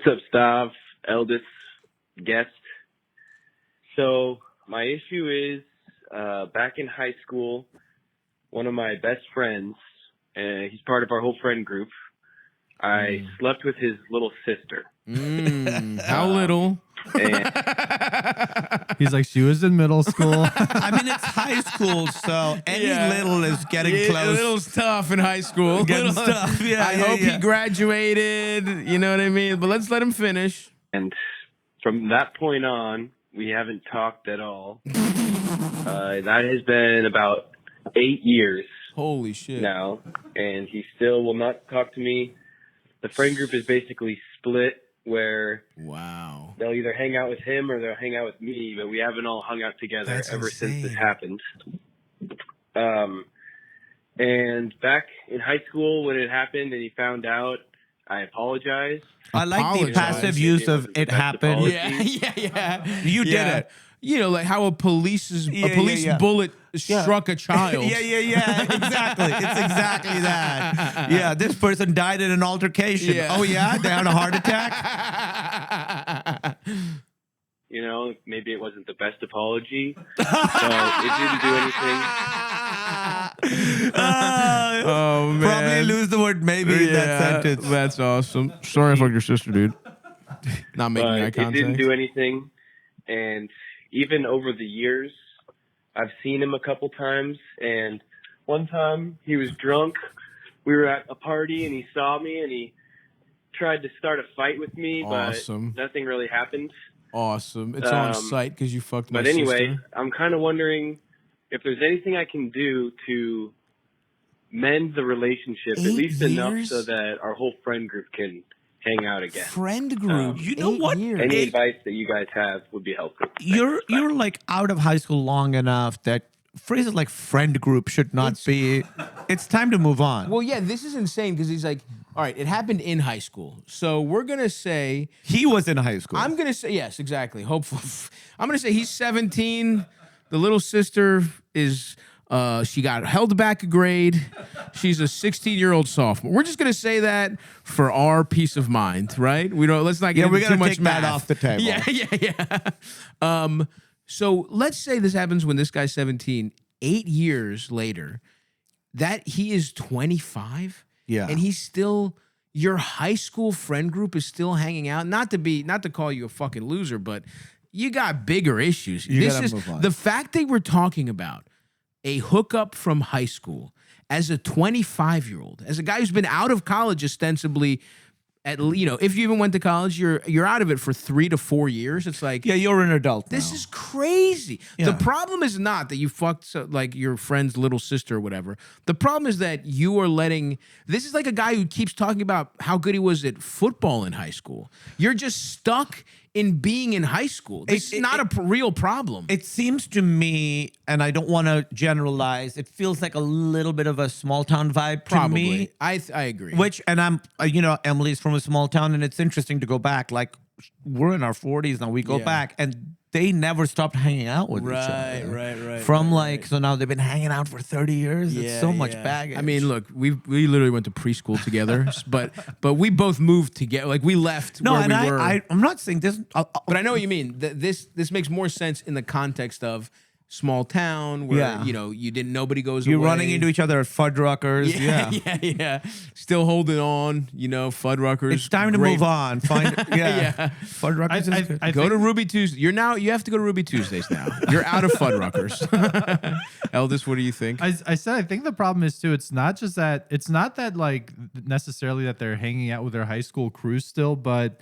What's up, Stav? Eldest guest. So my issue is, back in high school, one of my best friends, he's part of our whole friend group. I slept with his little sister. How little? And He's like, she was in middle school. I mean, it's high school, so any little is getting close. Little's tough in high school. Getting stuff. Yeah, I hope he graduated. You know what I mean? But let's let him finish. and from that point on, we haven't talked at all. That has been about 8 years Holy shit. now, and he still will not talk to me. The friend group is basically split, where Wow. they'll either hang out with him or they'll hang out with me, but we haven't all hung out together ever since this happened. And back in high school when it happened and he found out, I apologized. I like the Apologize. passive use of It was the it best happened. apology. Yeah. You did it. You know, like how a police yeah. bullet struck a child. Yeah, exactly. It's exactly that. Yeah, this person died in an altercation. Yeah. Oh, yeah? They had a heart attack? You know, maybe it wasn't the best apology, but it didn't do anything. Oh man. Probably lose the word maybe in that sentence. That's awesome. Sorry I fucked your sister, dude. Not making But eye it contact. didn't do anything. And even over the years, I've seen him a couple times. And one time he was drunk. We were at a party and he saw me and he tried to start a fight with me, Awesome. but nothing really happened. Awesome. It's on site because you fucked my But anyway, sister. I'm kind of wondering if there's anything I can do to mend the relationship, at 8 least enough years? so that our whole friend group can hang out again. Friend group. You know 8 what? years. Any advice that you guys have would be helpful. You're like out of high school long enough that phrases like friend group should not be. It's time to move on. Well, yeah, this is insane because he's like, all right, it happened in high school. So we're going to say, He was in high school. I'm going to say, yes, exactly. Hopefully. I'm going to say he's 17. The little sister is, she got held back a grade. She's a 16-year-old sophomore. We're just going to say that for our peace of mind, right? Let's not get we're into gonna too much take that math. off the table. Yeah. So let's say this happens when this guy's 17. 8 years later, that he is 25. Yeah. And he's still, your high school friend group is still hanging out. Not to call you a fucking loser, but you got bigger issues. You gotta move on. The fact they were talking about a hookup from high school as a 25-year-old, as a guy who's been out of college ostensibly. If you even went to college, you're out of it for 3 to 4 years. It's like, yeah, you're an adult this now. is crazy. Yeah. The problem is not that you fucked like your friend's little sister or whatever. The problem is that you are letting. This is like a guy who keeps talking about how good he was at football in high school. You're just stuck in being in high school. This is not a real problem. It seems to me, and I don't want to generalize, it feels like a little bit of a small town vibe to Probably. me. I agree. Which, and I'm, Emily's from a small town, and it's interesting to go back. Like, we're in our 40s now. We go Yeah. back, and they never stopped hanging out with each other. Right. From so now they've been hanging out for 30 years. It's so much baggage. I mean, look, we literally went to preschool together, but we both moved together. Like we left no, where and we were. I'm not saying this. But I know what you mean. This makes more sense in the context of small town where Yeah. nobody goes You're away. running into each other at Fuddruckers. Yeah. Still holding on, Fuddruckers. It's time to great. move on. Find Yeah. Fuddruckers is good. I Go think- to Ruby Tuesday. You have to go to Ruby Tuesdays now. You're out of Fuddruckers. Eldest, what do you think? I said I think the problem is too. It's not that like necessarily that they're hanging out with their high school crew still, but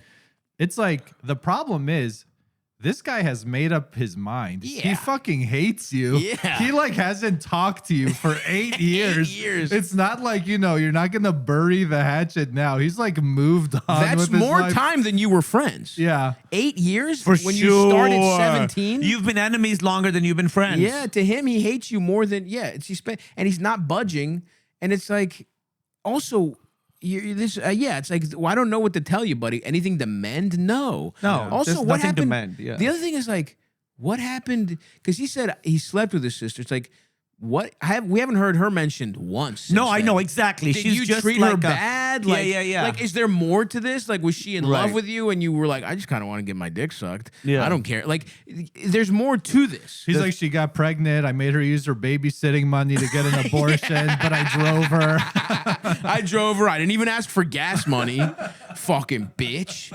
it's like the problem is this guy has made up his mind. Yeah. He fucking hates you. Yeah. He like hasn't talked to you for 8 years. 8 years. It's not like, you're not going to bury the hatchet now. He's like moved on. That's with his more life. time than you were friends. Yeah. 8 years For when sure. you started 17. You've been enemies longer than you've been friends. Yeah, to him, he hates you more than and he's not budging. And it's like, also, it's like, well, I don't know what to tell you, buddy. Anything to mend? No. Also, there's what nothing to happened? mend, yeah. The other thing is like, what happened? Because he said he slept with his sister. It's like, what we haven't heard her mentioned once. No, since I then. know exactly. Did She's you just treat like her a- bad? Yeah, Like, yeah. Like, is there more to this? Like, was she in love Right. with you and you were like, I just kind of want to get my dick sucked. Yeah. I don't care. Like, there's more to this. He's like, she got pregnant. I made her use her babysitting money to get an abortion, but I drove her. I drove her. I didn't even ask for gas money. Fucking bitch.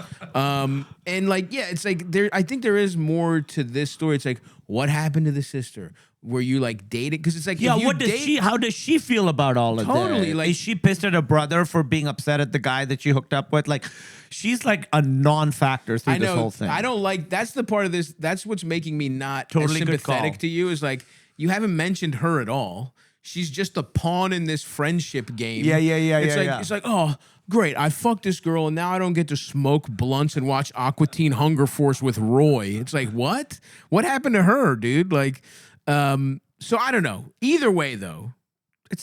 And like, yeah, it's like I think there is more to this story. It's like, what happened to the sister? Were you like dating? Because it's like, Yeah, if you what does she? How does she feel about all of Totally, this? like- Is she pissed at her brother for being upset at the guy that she hooked up with? Like, she's like a non-factor through I know. this whole thing. I don't like. That's the part of this. That's what's making me not Totally as good sympathetic call. to you. Is like you haven't mentioned her at all. She's just a pawn in this friendship game. Yeah, It's like, oh, great, I fucked this girl, and now I don't get to smoke blunts and watch Aqua Teen Hunger Force with Roy. It's like, what? What happened to her, dude? Like, so I don't know. Either way, though.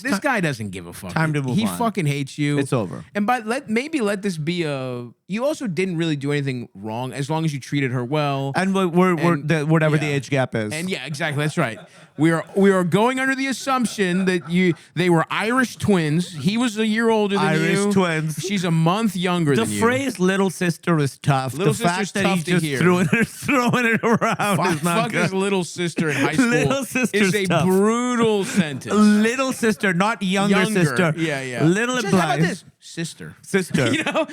This guy doesn't give a fuck. Time to move He on. fucking hates you. It's over. And maybe let this be a. You also didn't really do anything wrong as long as you treated her well. And whatever the yeah. age gap is. And yeah, exactly. That's right. We are going under the assumption that they were Irish twins. He was a year older than you. Irish twins. She's a month younger The than you. phrase "little sister" is tough. Little the fact sister's that tough he's to just hear. throwing it around is not Fuck good. his little sister in high school. Little sister's is a tough. brutal sentence. Little sister, not younger sister. Yeah, yeah. Little Just, how about implies this? Sister. sister. You know?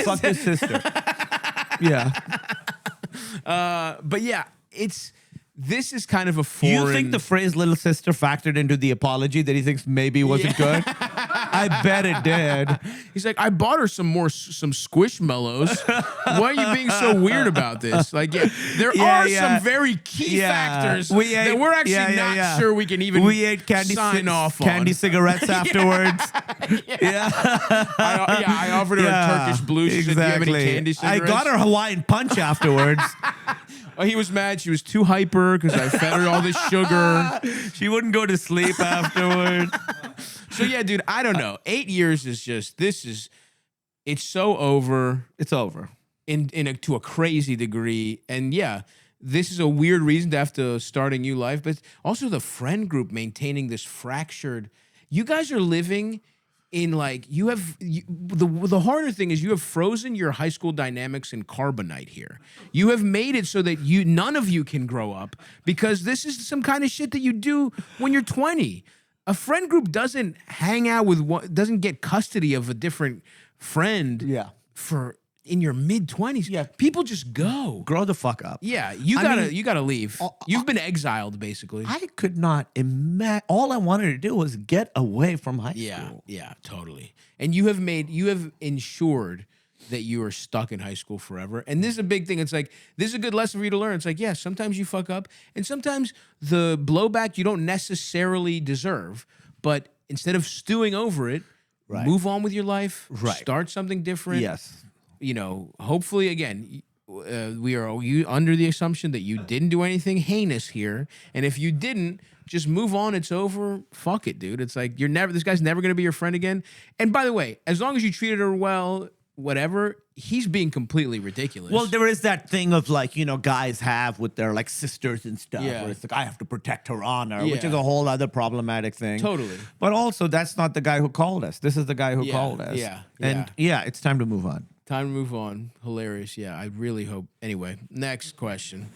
Fuck his sister. Yeah. But yeah, this is kind of a Do foreign. you think the phrase "little sister" factored into the apology that he thinks maybe wasn't good? I bet it did. He's like, I bought her some squishmallows. Why are you being so weird about this? Like, yeah, there are some very key factors that we're actually not sure we can even We ate sign off on. candy cigarettes afterwards. I offered her a Turkish blue. She said, do you have any candy I cigarettes? got her Hawaiian punch afterwards. Oh, he was mad. She was too hyper because I fed her all this sugar. She wouldn't go to sleep afterwards. So yeah, dude, I don't know. 8 years is just it's so over. It's over. To a crazy degree. And yeah, this is a weird reason to have to start a new life, but also the friend group maintaining this fractured. You guys are living in like the harder thing is you have frozen your high school dynamics in carbonite here. You have made it so that none of you can grow up because this is some kind of shit that you do when you're 20. A friend group doesn't hang out with doesn't get custody of a different friend. Yeah. For in your mid-20s. Yeah. People just go. Grow the fuck up. Yeah, you gotta leave. You've been exiled, basically. I could not imagine. All I wanted to do was get away from high school. Yeah, totally. And you have ensured that you are stuck in high school forever. And this is a big thing. It's like, this is a good lesson for you to learn. It's like, yeah, sometimes you fuck up, and sometimes the blowback you don't necessarily deserve. But instead of stewing over it, move on with your life. Right. Start something different. Yes. You know, hopefully, again, we are under the assumption that you didn't do anything heinous here, and if you didn't, just move on. It's over. Fuck it, dude. It's like this guy's never gonna be your friend again. And by the way, as long as you treated her well, whatever, he's being completely ridiculous. Well, there is that thing of like, guys have with their like sisters and stuff, Yeah. where it's like, I have to protect her honor, which Yeah. is a whole other problematic thing. Totally. But also, that's not the guy who called us. This is the guy who Yeah, called us. yeah, And yeah, it's time to move on. Time to move on. Hilarious. Yeah, I really hope. Anyway, next question.